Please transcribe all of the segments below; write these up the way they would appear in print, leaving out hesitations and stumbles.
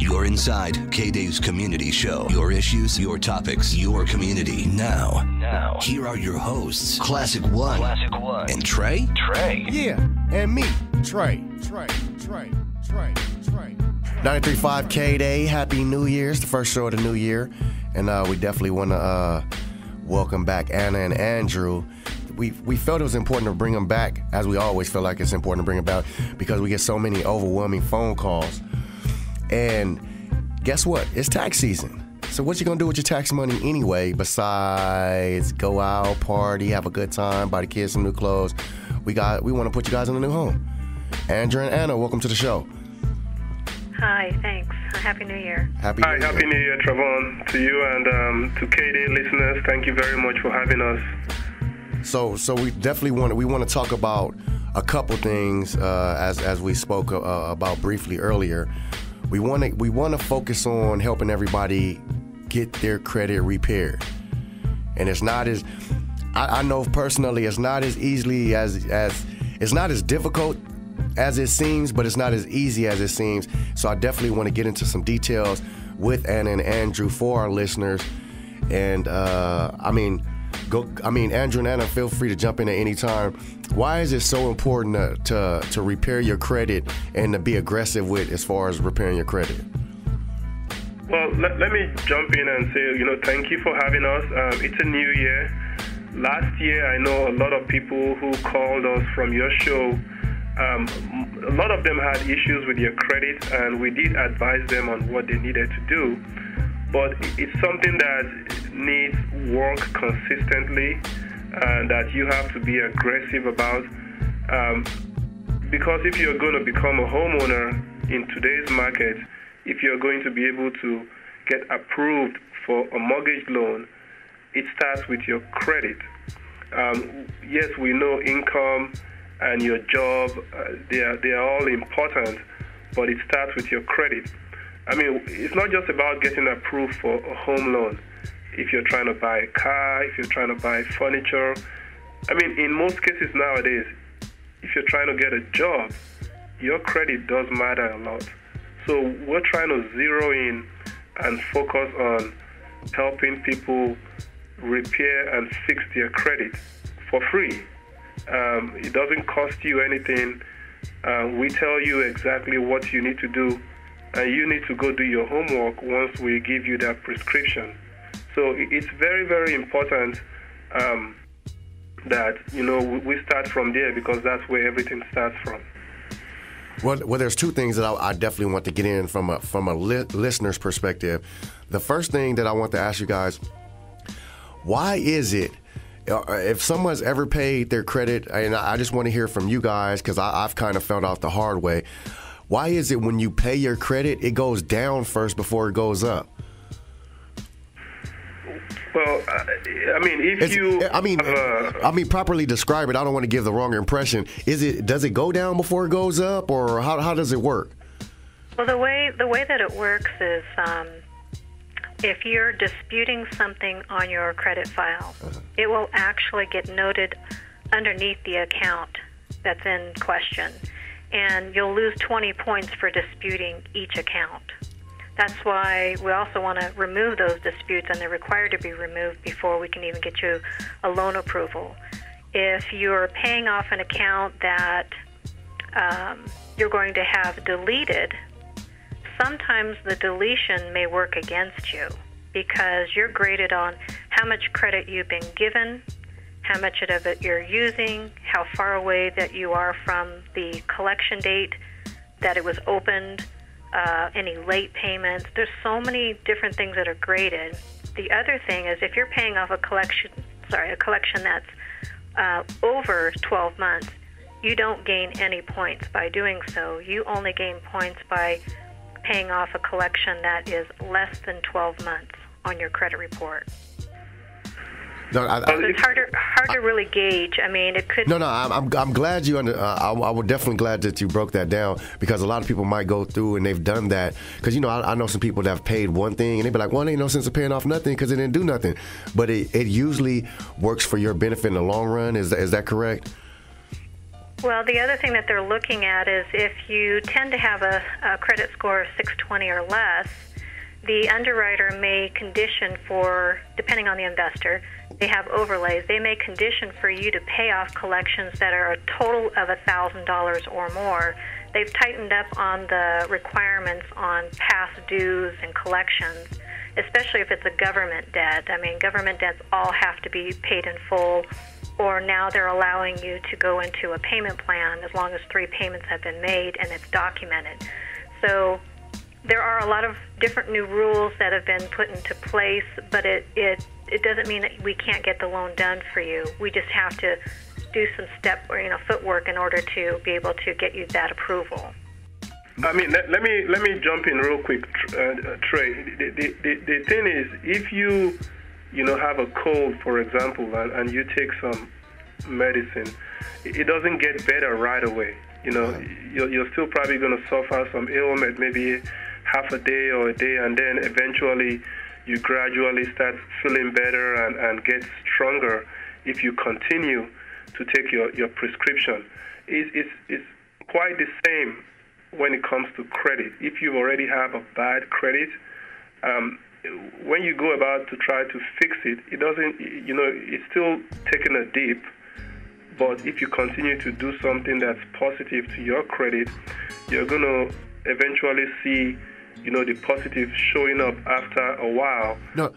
You're inside K-Day's community show. Your issues, your topics, your community. Now, here are your hosts, Classic One, and Trey. Yeah, and me, Trey. 93.5 K-Day, Happy New Year. It's the first show of the new year. And we definitely want to welcome back Anna and Andrew. We felt it was important to bring them back, as we always feel like it's important to bring them back, because we get so many overwhelming phone calls. And guess what? It's tax season. So what you gonna do with your tax money anyway, besides go out, party, have a good time, buy the kids some new clothes? We want to put you guys in a new home. Andrew and Anna, welcome to the show. Hi, thanks. Happy New Year. Happy New Year, Travon, to you and to K-Day listeners. Thank you very much for having us. So we definitely want to talk about a couple things as we spoke about briefly earlier. We want to focus on helping everybody get their credit repaired, and it's not as I know personally it's not as easily as it's not as difficult as it seems, but it's not as easy as it seems. So I definitely want to get into some details with Anna and Andrew for our listeners. And Andrew and Anna, feel free to jump in at any time. Why is it so important to repair your credit and to be aggressive with as far as repairing your credit? Well, let me jump in and say, thank you for having us. It's a new year. Last year, I know a lot of people who called us from your show. A lot of them had issues with their credit, and we did advise them on what they needed to do. But it's something that needs work consistently, and that you have to be aggressive about. Because if you're going to become a homeowner in today's market, if you're going to be able to get approved for a mortgage loan, it starts with your credit. Yes, we know income and your job, they are all important, but it starts with your credit. I mean, it's not just about getting approved for a home loan. If you're trying to buy a car, if you're trying to buy furniture, I mean, in most cases nowadays, if you're trying to get a job, your credit does matter a lot. So we're trying to zero in and focus on helping people repair and fix their credit for free. It doesn't cost you anything. We tell you exactly what you need to do, and you need to go do your homework once we give you that prescription. So it's very, very important that, we start from there, because that's where everything starts from. Well, there's two things that I definitely want to get in from a listener's perspective. The first thing that I want to ask you guys, why is it, if someone's ever paid their credit, and I just want to hear from you guys, because I've kind of found out the hard way, why is it when you pay your credit, it goes down first before it goes up? Well, properly describe it. I don't want to give the wrong impression. Does it go down before it goes up, or how does it work? Well, the way that it works is if you're disputing something on your credit file, it will actually get noted underneath the account that's in question, and you'll lose 20 points for disputing each account. That's why we also want to remove those disputes, and they're required to be removed before we can even get you a loan approval. If you're paying off an account that you're going to have deleted, sometimes the deletion may work against you, because you're graded on how much credit you've been given, how much of it you're using, how far away that you are from the collection date that it was opened, any late payments. There's so many different things that are graded. The other thing is, if you're paying off a collection that's over 12 months, you don't gain any points by doing so. You only gain points by paying off a collection that is less than 12 months on your credit report. No, it's hard to really gauge. I mean, it could. No. I'm glad you. I was definitely glad that you broke that down, because a lot of people might go through and they've done that. Because I know some people that have paid one thing and they be like, well, ain't no sense of paying off nothing because it didn't do nothing. But it usually works for your benefit in the long run. Is that correct? Well, the other thing that they're looking at is if you tend to have a credit score of 620 or less, the underwriter may condition for, depending on the investor, they have overlays. They may condition for you to pay off collections that are a total of $1,000 or more. They've tightened up on the requirements on past dues and collections, especially if it's a government debt. I mean, government debts all have to be paid in full, or now they're allowing you to go into a payment plan as long as 3 payments have been made and it's documented. So there are a lot of different new rules that have been put into place, but it doesn't mean that we can't get the loan done for you. We just have to do some footwork in order to be able to get you that approval. I mean, let me jump in real quick, Trey. The thing is, if you have a cold, for example, and you take some medicine, it doesn't get better right away. You're still probably going to suffer some ailment, maybe half a day or a day, and then eventually you gradually start feeling better and get stronger if you continue to take your prescription. It's quite the same when it comes to credit. If you already have a bad credit, when you go about to try to fix it, it doesn't, it's still taking a dip. But if you continue to do something that's positive to your credit, you're going to eventually see, the positive showing up after a while. No,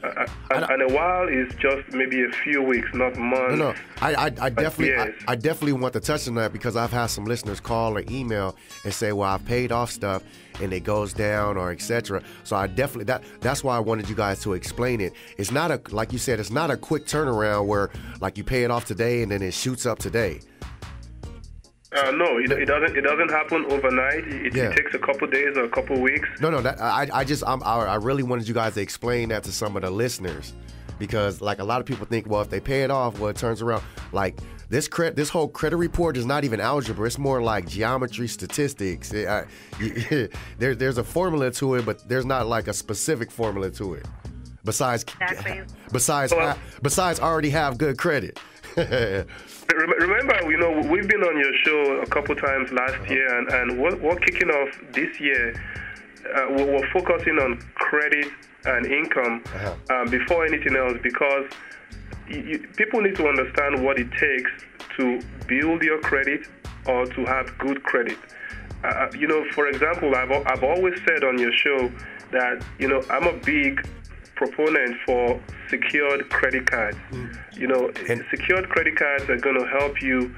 and a while is just maybe a few weeks, not months. No, I definitely want to touch on that because I've had some listeners call or email and say, well, I've paid off stuff and it goes down or etc. So I definitely, that's why I wanted you guys to explain it. It's not like you said, it's not a quick turnaround where like you pay it off today and then it shoots up today. No, it doesn't happen overnight. It takes a couple days or a couple weeks. No, I really wanted you guys to explain that to some of the listeners, because like a lot of people think, well, if they pay it off, well, it turns around. Like this whole credit report is not even algebra. It's more like geometry, statistics. There's a formula to it, but there's not like a specific formula to it. Besides already have good credit. Remember, we've been on your show a couple times last year, and we're kicking off this year. We're focusing on credit and income before anything else, because people need to understand what it takes to build your credit or to have good credit. For example, I've always said on your show that I'm a big proponent for secured credit cards. Secured credit cards are going to help you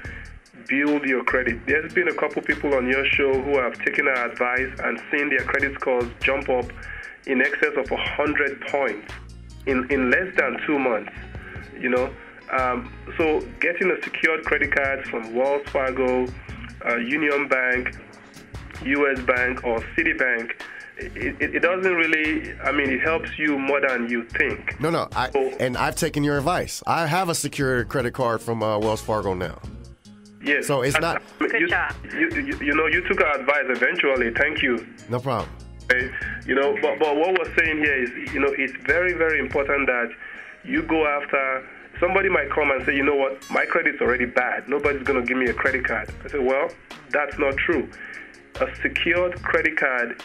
build your credit. There's been a couple people on your show who have taken our advice and seen their credit scores jump up in excess of 100 points in less than 2 months. So getting a secured credit card from Wells Fargo, Union Bank, US Bank, or Citibank, it doesn't really, it helps you more than you think. No, and I've taken your advice. I have a secured credit card from Wells Fargo now. Yes. So it's not... Good job. You took our advice eventually. Thank you. No problem. Okay. But what we're saying here is, it's very, very important that you go after... Somebody might come and say, you know what, my credit's already bad. Nobody's going to give me a credit card. I say, well, that's not true. A secured credit card,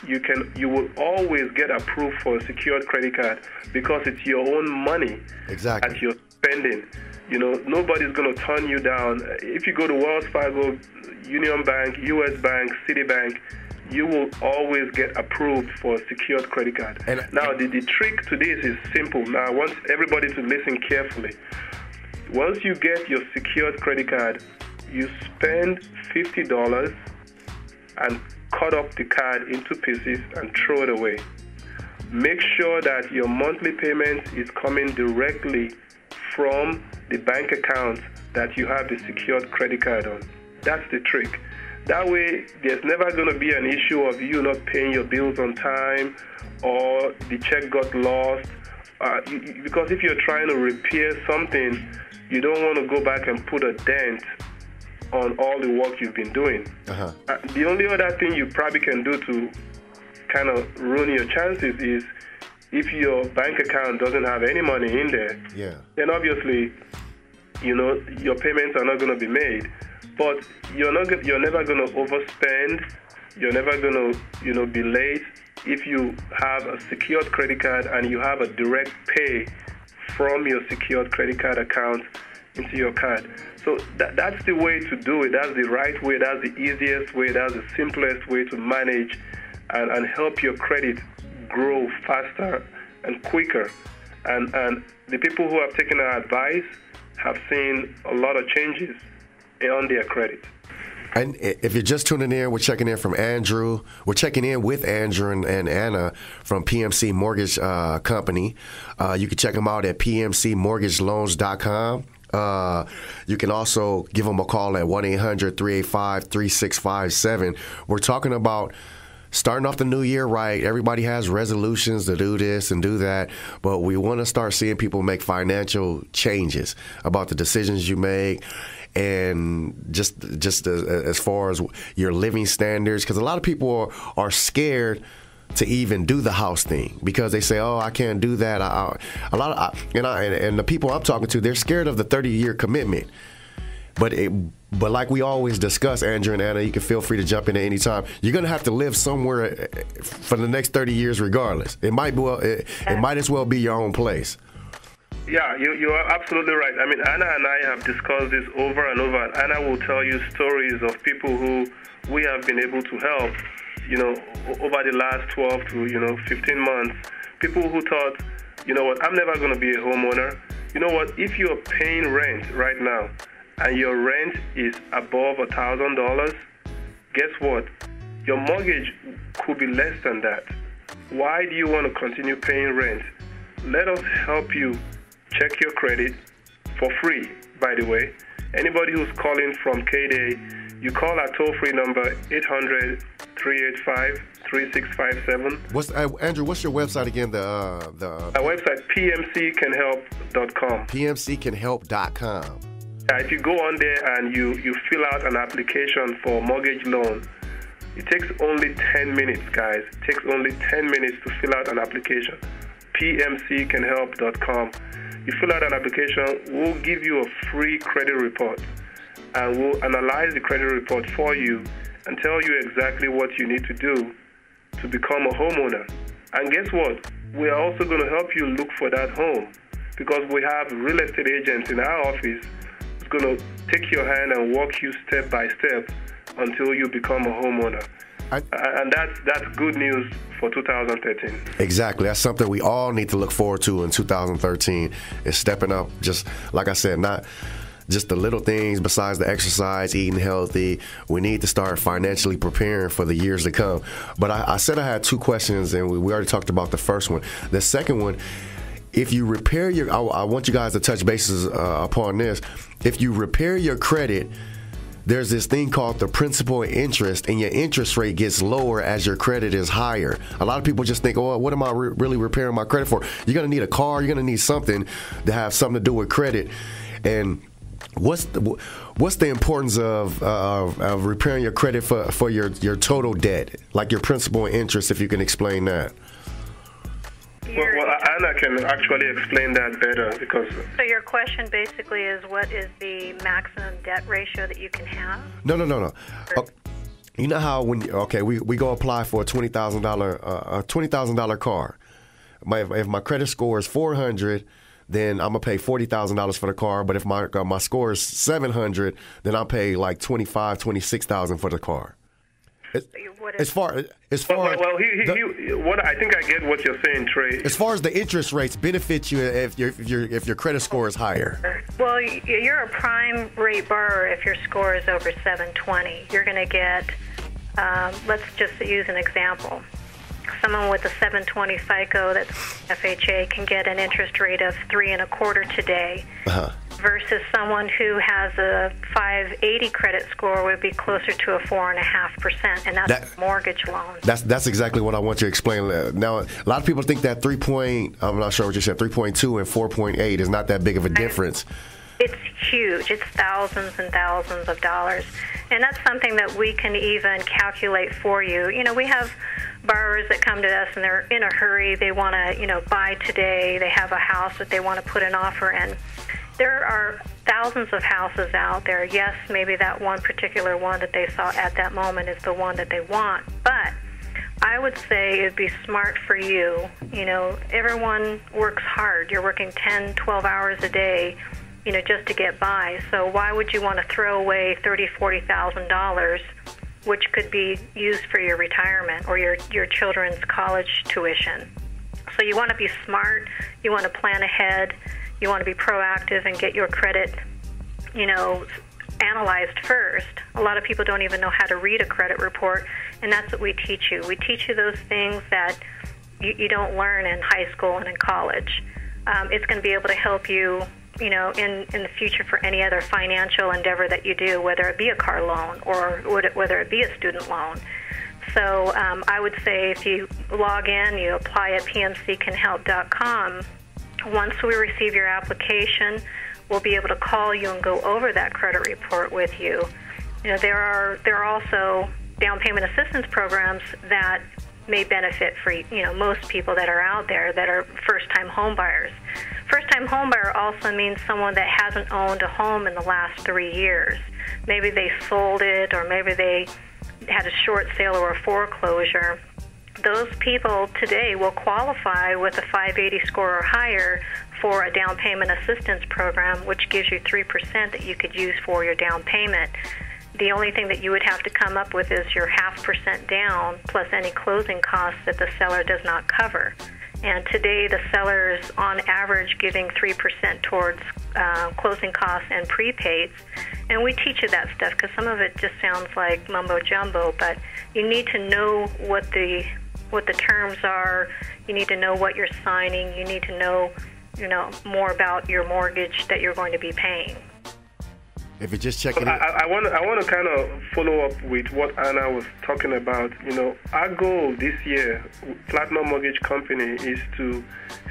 you will always get approved for a secured credit card because it's your own money that you're spending. Nobody's going to turn you down. If you go to Wells Fargo, Union Bank, US Bank, Citibank, you will always get approved for a secured credit card. Now, the trick to this is simple. Now, I want everybody to listen carefully. Once you get your secured credit card, you spend $50 and cut up the card into pieces and throw it away. Make sure that your monthly payment is coming directly from the bank account that you have the secured credit card on. That's the trick. That way, there's never going to be an issue of you not paying your bills on time or the check got lost. Because if you're trying to repair something, you don't want to go back and put a dent on all the work you've been doing. The only other thing you probably can do to kind of ruin your chances is if your bank account doesn't have any money in there, then obviously, your payments are not going to be made. but you're never going to overspend. You're never going to, be late if you have a secured credit card and you have a direct pay from your secured credit card account into your card. So that's the way to do it. That's the right way. That's the easiest way. That's the simplest way to manage and help your credit grow faster and quicker. And the people who have taken our advice have seen a lot of changes on their credit. And if you're just tuning in, we're checking in from Andrew. We're checking in with Andrew and Anna from PMC Mortgage Company. You can check them out at pmcmortgageloans.com. You can also give them a call at 1-800-385-3657. We're talking about starting off the new year right. Everybody has resolutions to do this and do that, but we want to start seeing people make financial changes about the decisions you make. And just as far as your living standards, because a lot of people are scared to even do the house thing because they say, "Oh, I can't do that." And the people I'm talking to, they're scared of the 30-year commitment. But like we always discuss, Andrew and Anna, you can feel free to jump in at any time. You're gonna have to live somewhere for the next 30 years, regardless. It might as well be your own place. Yeah, you are absolutely right. I mean, Anna and I have discussed this over and over. And Anna will tell you stories of people who we have been able to help, over the last 12 to, 15 months. People who thought, you know what, I'm never going to be a homeowner. You know what, if you're paying rent right now and your rent is above $1,000, guess what? Your mortgage could be less than that. Why do you want to continue paying rent? Let us help you check your credit for free, by the way. Anybody who's calling from kday, you call our toll-free number 800-385-3657. Andrew, what's your website again? Our website, pmccanhelp.com. pmccanhelp.com. If you go on there and you fill out an application for a mortgage loan, it takes only 10 minutes, guys. It takes only 10 minutes to fill out an application. pmccanhelp.com. You fill out an application, we'll give you a free credit report, and we'll analyze the credit report for you and tell you exactly what you need to do to become a homeowner. And guess what? We are also going to help you look for that home, because we have real estate agents in our office who's going to take your hand and walk you step by step until you become a homeowner. And that's good news for 2013. Exactly. That's something we all need to look forward to in 2013, is stepping up, just like I said, not just the little things besides the exercise, eating healthy. We need to start financially preparing for the years to come. But I said I had two questions, and we already talked about the first one. The second one, if you repair I want you guys to touch bases upon this. If you repair your credit, there's this thing called the principal and interest, and your interest rate gets lower as your credit is higher. A lot of people just think, "Oh, what am I really repairing my credit for?" You're going to need a car. You're going to need something to have something to do with credit. And what's the importance of repairing your credit for your total debt, like your principal and interest, if you can explain that? Well, Anna can actually explain that better, because... So your question basically is, what is the maximum debt ratio that you can have? No. You know how we go apply for a $20,000 car. If my credit score is 400, then I'm gonna pay $40,000 for the car. But if my score is 700, then I'll pay like $26,000 for the car. What I think I get what you're saying, Trey. As far as the interest rates benefit you if your credit score is higher. Well, you're a prime rate borrower if your score is over 720. You're going to get, let's just use an example. Someone with a 720 FICO that's FHA can get an interest rate of 3.25% today. Versus someone who has a 580 credit score would be closer to a 4.5%, and that's a mortgage loan. That's exactly what I want you to explain. Now, a lot of people think that I'm not sure what you said, 3.2 and 4.8 is not that big of a difference. It's huge. It's thousands and thousands of dollars, and that's something that we can even calculate for you. We have borrowers that come to us and they're in a hurry. They want to, buy today. They have a house that they want to put an offer in. there are thousands of houses out there. Yes, maybe that one particular one that they saw at that moment is the one that they want, but I would say it would be smart for you. You know, everyone works hard. You're working 10, 12 hours a day, you know, just to get by. So why would you want to throw away $30,000, $40,000, which could be used for your retirement or your children's college tuition? So you want to be smart. You want to plan ahead. You want to be proactive and get your credit, you know, analyzed first. A lot of people don't even know how to read a credit report, and that's what we teach you. We teach you those things that you don't learn in high school and in college. It's going to be able to help you, you know, in the future for any other financial endeavor that you do, whether it be a car loan or whether it be a student loan. So I would say if you log in, you apply at pmccanhelp.com. Once we receive your application, we'll be able to call you and go over that credit report with you. You know, there are also down payment assistance programs that may benefit for, you know, most people that are out there that are first-time home buyers. First-time home buyer also means someone that hasn't owned a home in the last 3 years. Maybe they sold it, or maybe they had a short sale or a foreclosure. Those people today will qualify with a 580 score or higher for a down payment assistance program, which gives you 3% that you could use for your down payment. The only thing that you would have to come up with is your 0.5% down plus any closing costs that the seller does not cover. And today the seller is on average giving 3% towards closing costs and prepaids. And we teach you that stuff because some of it just sounds like mumbo jumbo, but you need to know what the terms are. You need to know what you're signing. You need to know, you know, more about your mortgage that you're going to be paying. If you're just checking I want to kind of follow up with what Anna was talking about. You know, our goal this year, Platinum Mortgage Company, is to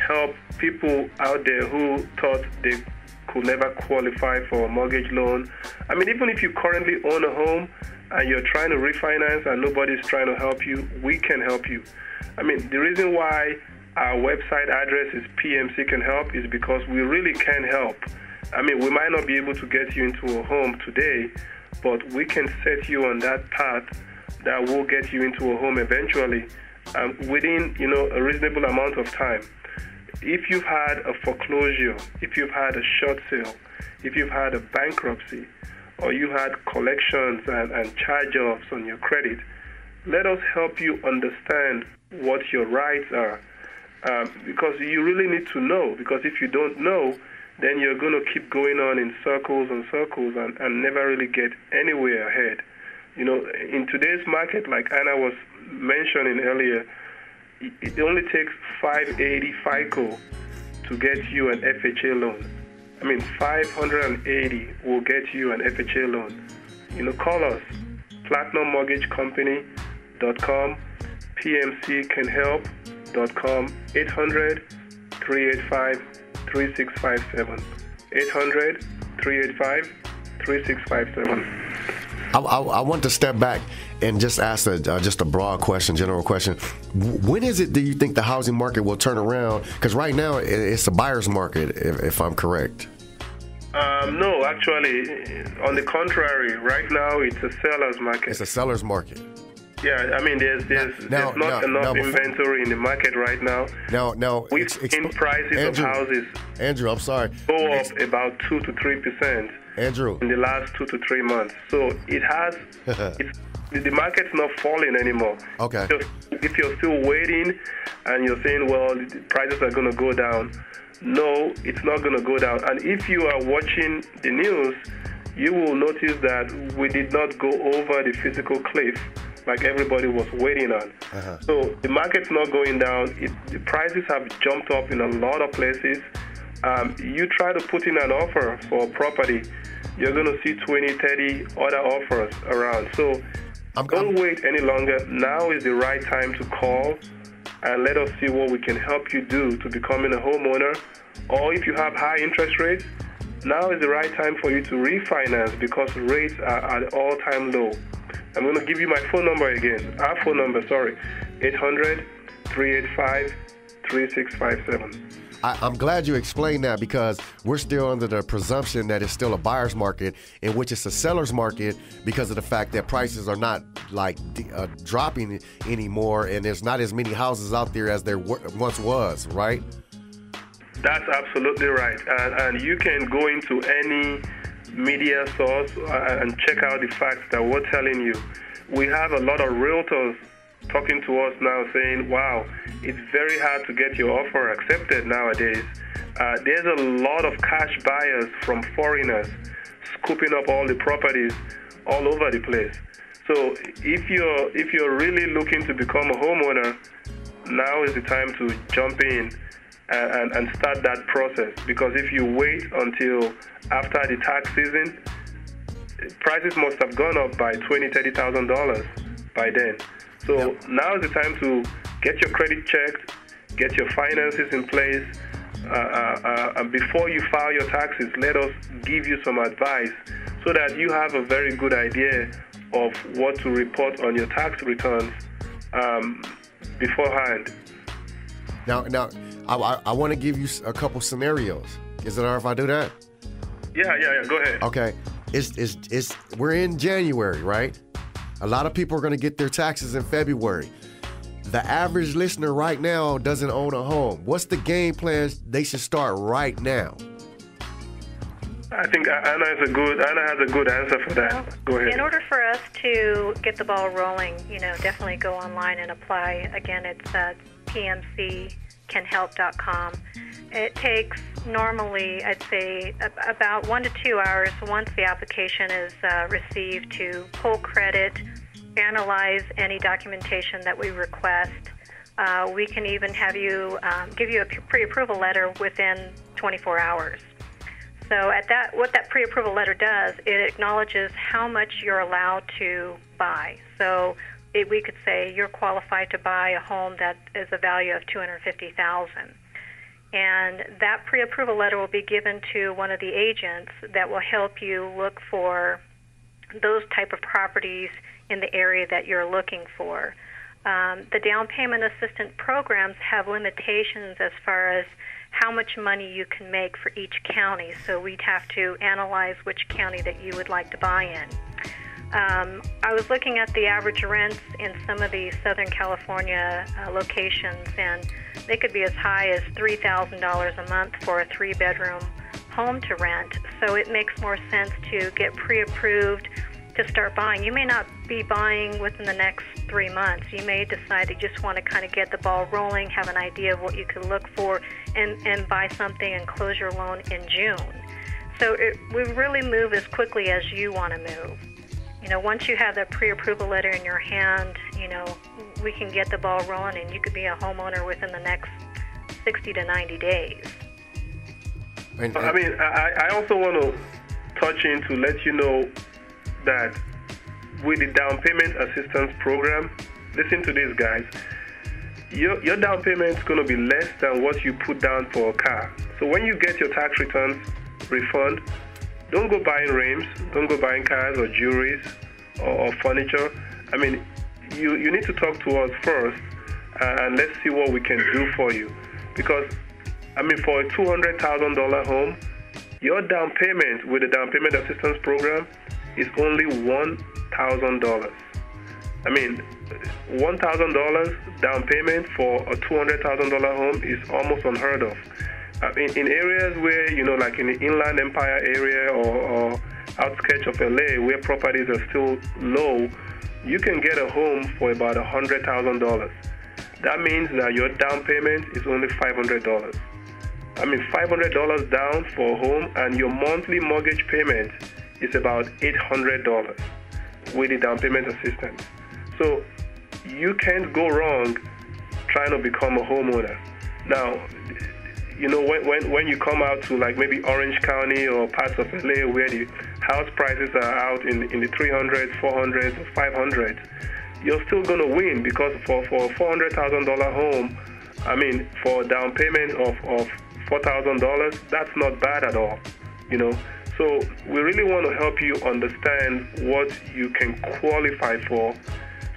help people out there who thought they could never qualify for a mortgage loan. I mean, even if you currently own a home and you're trying to refinance and nobody's trying to help you, we can help you. I mean, the reason why our website address is PMC Can Help is because we really can help. I mean, we might not be able to get you into a home today, but we can set you on that path that will get you into a home eventually within, you know, a reasonable amount of time. If you've had a foreclosure, if you've had a short sale, if you've had a bankruptcy, or you had collections and charge-offs on your credit, let us help you understand what your rights are, because you really need to know, because if you don't know, then you're going to keep going on in circles and circles and never really get anywhere ahead. You know, in today's market, like Anna was mentioning earlier, it only takes 580 FICO to get you an FHA loan. I mean, 580 will get you an FHA loan. You know, call us, platinummortgagecompany.com, pmccanhelp.com, 800-385-3657, 800-385-3657. I want to step back and just ask just a broad question, general question. When is it do you think the housing market will turn around? Because right now it's a buyer's market, if I'm correct. No, actually, on the contrary, right now it's a seller's market. It's a seller's market. Yeah, I mean, there's not enough inventory in the market right now. We've seen prices of houses, Andrew, I'm sorry, go up about 2 to 3%. Andrew, in the last 2 to 3 months. So it has, the market's not falling anymore. Okay. If you're still waiting and you're saying, well, the prices are going to go down, no, it's not going to go down. And if you are watching the news, you will notice that we did not go over the physical cliff like everybody was waiting on. So the market's not going down. The prices have jumped up in a lot of places. You try to put in an offer for a property, you're going to see 20, 30 other offers around. So don't wait any longer. Now is the right time to call and let us see what we can help you do to becoming a homeowner. Or if you have high interest rates, now is the right time for you to refinance because rates are at all-time low. I'm going to give you my phone number again. Our phone number, 800-385-3657. I'm glad you explained that, because we're still under the presumption that it's still a buyer's market, in which it's a seller's market because of the fact that prices are not like dropping anymore, and there's not as many houses out there as there once was, right? That's absolutely right. And you can go into any media source and check out the facts that we're telling you. We have a lot of realtors talking to us now saying, wow, it's very hard to get your offer accepted nowadays. There's a lot of cash buyers from foreigners scooping up all the properties all over the place. So if you're really looking to become a homeowner, now is the time to jump in and start that process. Because if you wait until after the tax season, prices must have gone up by $20,000, $30,000 by then. So now is the time to get your credit checked, get your finances in place, and before you file your taxes, let us give you some advice so that you have a very good idea of what to report on your tax returns beforehand. Now, I want to give you a couple scenarios. Is it all right if I do that? Yeah. Go ahead. Okay. We're in January, right? A lot of people are going to get their taxes in February. The average listener right now doesn't own a home. What's the game plan they should start right now? I think Anna has a good answer for that. Well, go ahead. In order for us to get the ball rolling, definitely go online and apply. Again, it's pmccanhelp.com. It takes normally, I'd say, about 1 to 2 hours once the application is received to pull credit, analyze any documentation that we request. We can even have you give you a pre-approval letter within 24 hours. So what that pre-approval letter does, it acknowledges how much you're allowed to buy. So we could say you're qualified to buy a home that is a value of $250,000. And that pre-approval letter will be given to one of the agents that will help you look for those type of properties in the area that you're looking for. The down payment assistance programs have limitations as far as how much money you can make for each county. So we'd have to analyze which county that you would like to buy in. I was looking at the average rents in some of the Southern California locations, and they could be as high as $3,000 a month for a 3-bedroom home to rent. So it makes more sense to get pre-approved to start buying. You may not be buying within the next 3 months. You may decide you just want to kind of get the ball rolling, have an idea of what you could look for, and buy something and close your loan in June. So we really move as quickly as you want to move. Once you have that pre-approval letter in your hand, we can get the ball rolling, and you could be a homeowner within the next 60 to 90 days. I also want to touch in to let you know that with the down payment assistance program, listen to this, guys. Your down payment is going to be less than what you put down for a car. So when you get your tax returns refund, don't go buying rims, don't go buying cars or jewelries or furniture. You need to talk to us first, and let's see what we can do for you. Because, for a $200,000 home, your down payment with the down payment assistance program is only $1,000. $1,000 down payment for a $200,000 home is almost unheard of. In areas where, like in the Inland Empire area or outskirts of LA, where properties are still low, you can get a home for about $100,000. That means that your down payment is only $500. $500 down for a home, and your monthly mortgage payment is about $800 with the down payment assistance. So you can't go wrong trying to become a homeowner. Now, when you come out to like maybe Orange County or parts of LA where the house prices are out in the 300s, 400s, or 500s, you're still going to win, because for a $400,000 home, for a down payment of $4,000, that's not bad at all, So we really want to help you understand what you can qualify for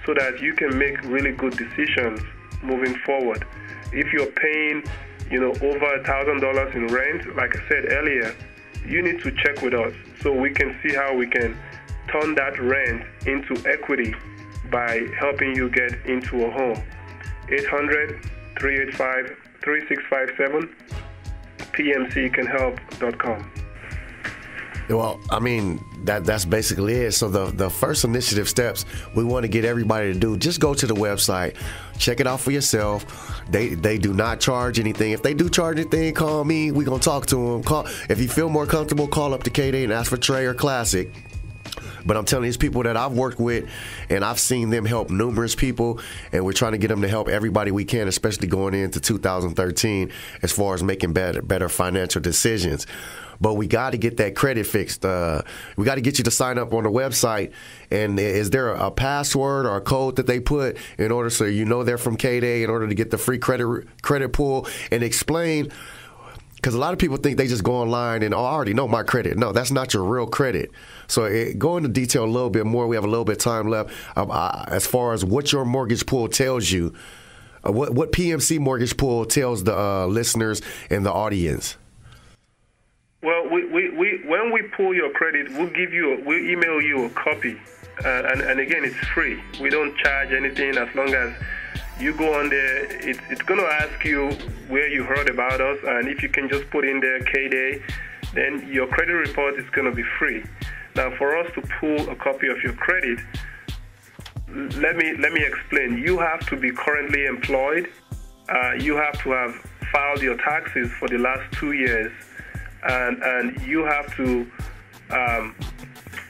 so that you can make really good decisions moving forward. If you're paying over $1,000 in rent, like I said earlier, you need to check with us so we can see how we can turn that rent into equity by helping you get into a home. 800-385-3657, pmccanhelp.com. Well, I mean, that's basically it. So the first initiative steps we want to get everybody to do, just go to the website, check it out for yourself. They do not charge anything. If they do charge anything, call me. We're going to talk to them. If you feel more comfortable, call up to kday and ask for Trey or Classic. But I'm telling you, it's people that I've worked with, and I've seen them help numerous people, and we're trying to get them to help everybody we can, especially going into 2013 as far as making better financial decisions. But we got to get that credit fixed. We got to get you to sign up on the website. And is there a password or a code that they put in order so you know they're from kday in order to get the free credit pull? And explain, because a lot of people think they just go online and, I already know my credit. No, that's not your real credit. So go into detail a little bit more. We have a little bit of time left as far as what your mortgage pool tells you, what PMC mortgage pool tells the listeners and the audience. Well, when we pull your credit, we'll email you a copy, and again, it's free. We don't charge anything as long as you go on there. It's going to ask you where you heard about us, and if you can just put in there kday, then your credit report is going to be free. Now, for us to pull a copy of your credit, let me explain. You have to be currently employed. You have to have filed your taxes for the last 2 years. And you have to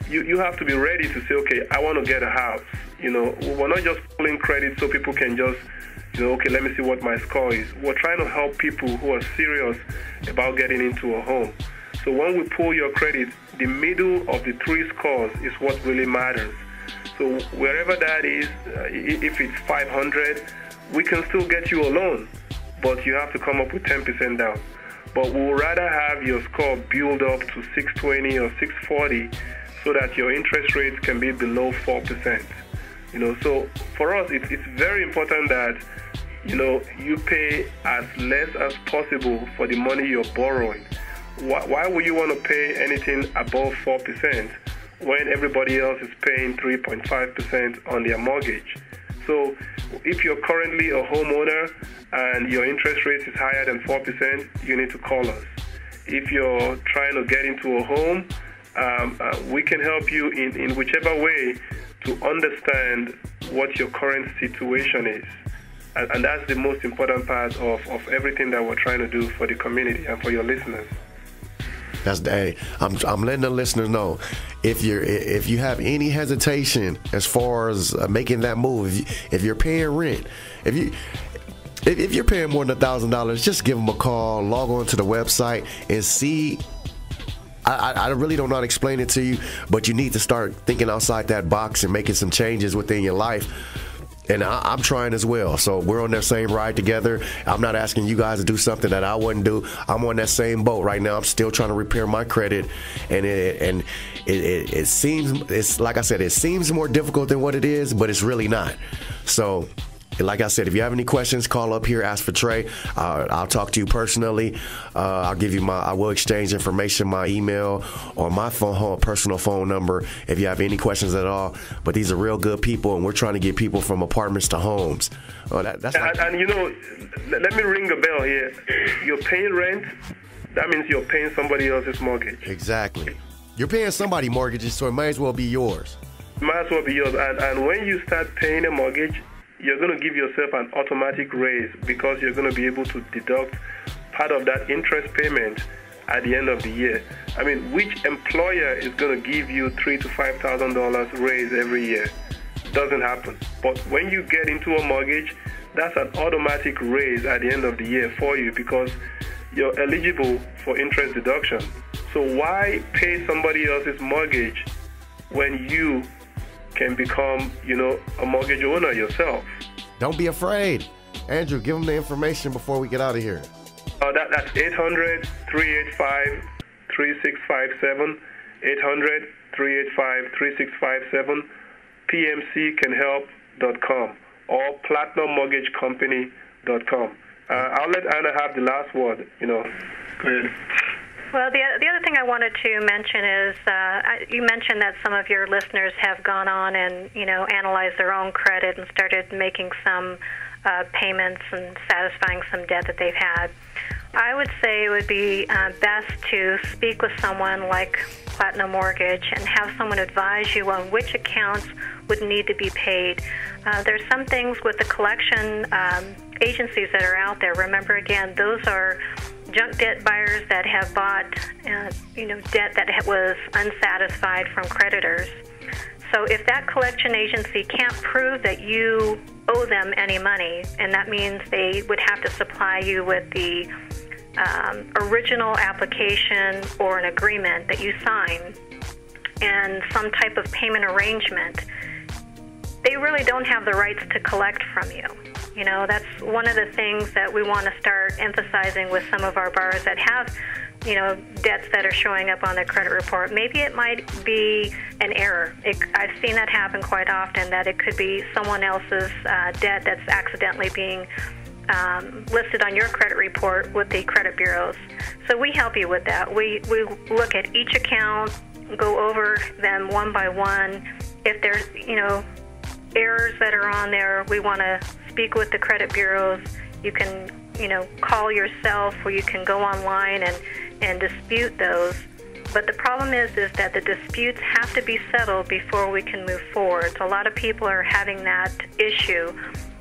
you have to be ready to say, okay, I want to get a house. We're not just pulling credit so people can just, okay, let me see what my score is. We're trying to help people who are serious about getting into a home. So when we pull your credit, the middle of the 3 scores is what really matters. So wherever that is, if it's 500, we can still get you a loan, but you have to come up with 10% down. But we would rather have your score build up to 620 or 640 so that your interest rates can be below 4%. So for us, it's very important that, you pay as less as possible for the money you're borrowing. Why would you want to pay anything above 4% when everybody else is paying 3.5% on their mortgage? So if you're currently a homeowner and your interest rate is higher than 4%, you need to call us. If you're trying to get into a home, we can help you in whichever way to understand what your current situation is. And that's the most important part of everything that we're trying to do for the community and for your listeners. I'm letting the listeners know, if you have any hesitation as far as making that move, if you're paying rent, if you're paying more than $1,000, just give them a call, log on to the website and see. I really don't know how to explain it to you, but you need to start thinking outside that box and making some changes within your life. And I'm trying as well. So we're on that same ride together. I'm not asking you guys to do something that I wouldn't do. I'm on that same boat right now. I'm still trying to repair my credit. And it seems, it's like I said, it seems more difficult than what it is, but it's really not. So like I said, if you have any questions, call up here, ask for Trey. I'll talk to you personally. I will exchange information, my email or my personal phone number if you have any questions at all. But these are real good people, and we're trying to get people from apartments to homes. Let me ring a bell here. You're paying rent. That means you're paying somebody else's mortgage. Exactly. You're paying somebody's mortgages, so it might as well be yours. Might as well be yours. And when you start paying a mortgage, you're going to give yourself an automatic raise because you're going to be able to deduct part of that interest payment at the end of the year. I mean, which employer is going to give you $3,000 to $5,000 raise every year? Doesn't happen. But when you get into a mortgage, that's an automatic raise at the end of the year for you because you're eligible for interest deduction. So why pay somebody else's mortgage when you can become, a mortgage owner yourself? Don't be afraid. Andrew, give them the information before we get out of here. That's 800-385-3657, 800-385-3657, pmccanhelp.com or platinummortgagecompany.com. I'll let Anna have the last word. Go ahead. Well, the other thing I wanted to mention is you mentioned that some of your listeners have gone on and, analyzed their own credit and started making some payments and satisfying some debt that they've had. I would say it would be best to speak with someone like Platinum Mortgage and have someone advise you on which accounts would need to be paid. There's some things with the collection agencies that are out there. Remember, again, those are junk debt buyers that have bought, debt that was unsatisfied from creditors. So if that collection agency can't prove that you owe them any money, and that means they would have to supply you with the original application or an agreement that you sign and some type of payment arrangement, they really don't have the rights to collect from you. That's one of the things that we want to start emphasizing with some of our borrowers that have, debts that are showing up on their credit report. Maybe it might be an error. I've seen that happen quite often, that it could be someone else's debt that's accidentally being listed on your credit report with the credit bureaus. So we help you with that. We look at each account, go over them one by one. If there's, errors that are on there, we want to speak with the credit bureaus. You can, call yourself, or you can go online and dispute those. But the problem is that the disputes have to be settled before we can move forward. So a lot of people are having that issue.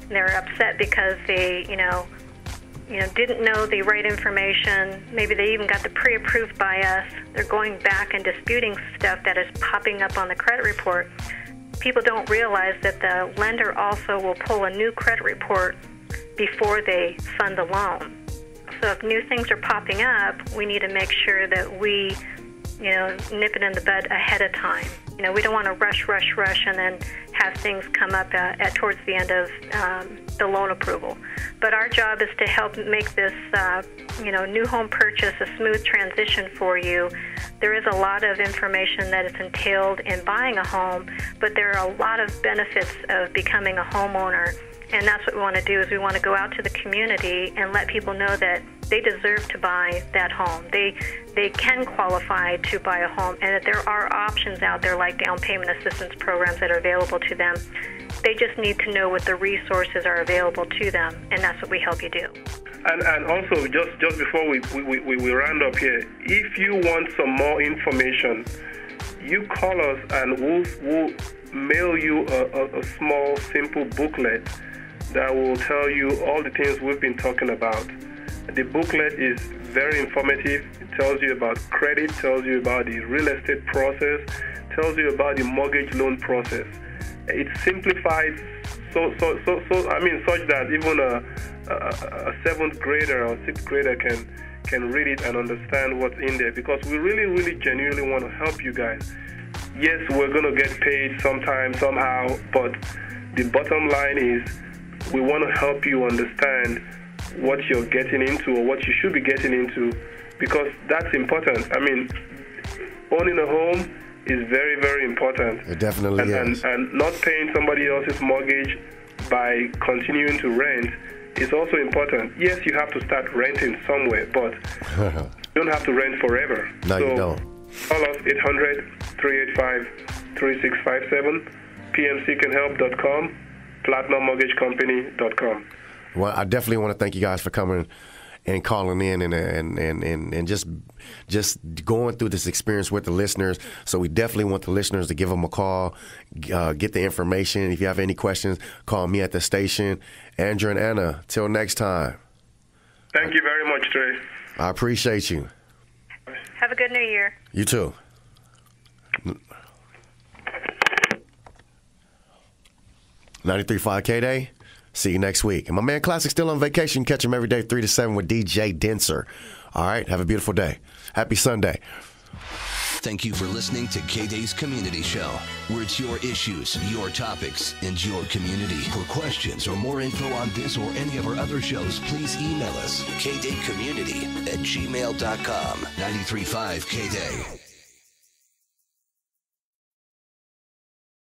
They're upset because they, didn't know the right information. Maybe they even got the pre-approved by us. They're going back and disputing stuff that is popping up on the credit report. People don't realize that the lender also will pull a new credit report before they fund the loan. So if new things are popping up, we need to make sure that we, nip it in the bud ahead of time. We don't want to rush, and then have things come up towards the end of the loan approval. But our job is to help make this, new home purchase a smooth transition for you. There is a lot of information that is entailed in buying a home, but there are a lot of benefits of becoming a homeowner. And that's what we want to do, is we want to go out to the community and let people know that they deserve to buy that home. They can qualify to buy a home, and that there are options out there like down payment assistance programs that are available to them. They just need to know what the resources are available to them, and that's what we help you do. And also, just before we round up here, if you want some more information, you call us and we'll mail you a small, simple booklet that will tell you all the things we've been talking about. The booklet is very informative. It tells you about credit, tells you about the real estate process, tells you about the mortgage loan process. It simplifies such that even a seventh grader or sixth grader can read it and understand what's in there, because we really genuinely want to help you guys. Yes, we're going to get paid sometime, somehow, but the bottom line is we want to help you understand what you're getting into or what you should be getting into, because that's important. Owning a home is very, very important. It definitely is. And not paying somebody else's mortgage by continuing to rent is also important. Yes, you have to start renting somewhere, but you don't have to rent forever. No, you don't. Call us 800-385-3657, pmccanhelp.com, platinummortgagecompany.com. Well, I definitely want to thank you guys for coming and calling in and just going through this experience with the listeners. So we definitely want the listeners to give them a call, get the information. If you have any questions, call me at the station. Andrew and Anna, till next time. Thank you very much, Trey. I appreciate you. Have a good New Year. You too. 93.5 kday. See you next week. And my man Classic still on vacation. Catch him every day 3 to 7 with DJ Denser. All right, have a beautiful day. Happy Sunday. Thank you for listening to K-Day's Community Show, where it's your issues, your topics, and your community. For questions or more info on this or any of our other shows, please email us, kdaycommunity@gmail.com. 93.5 K-Day.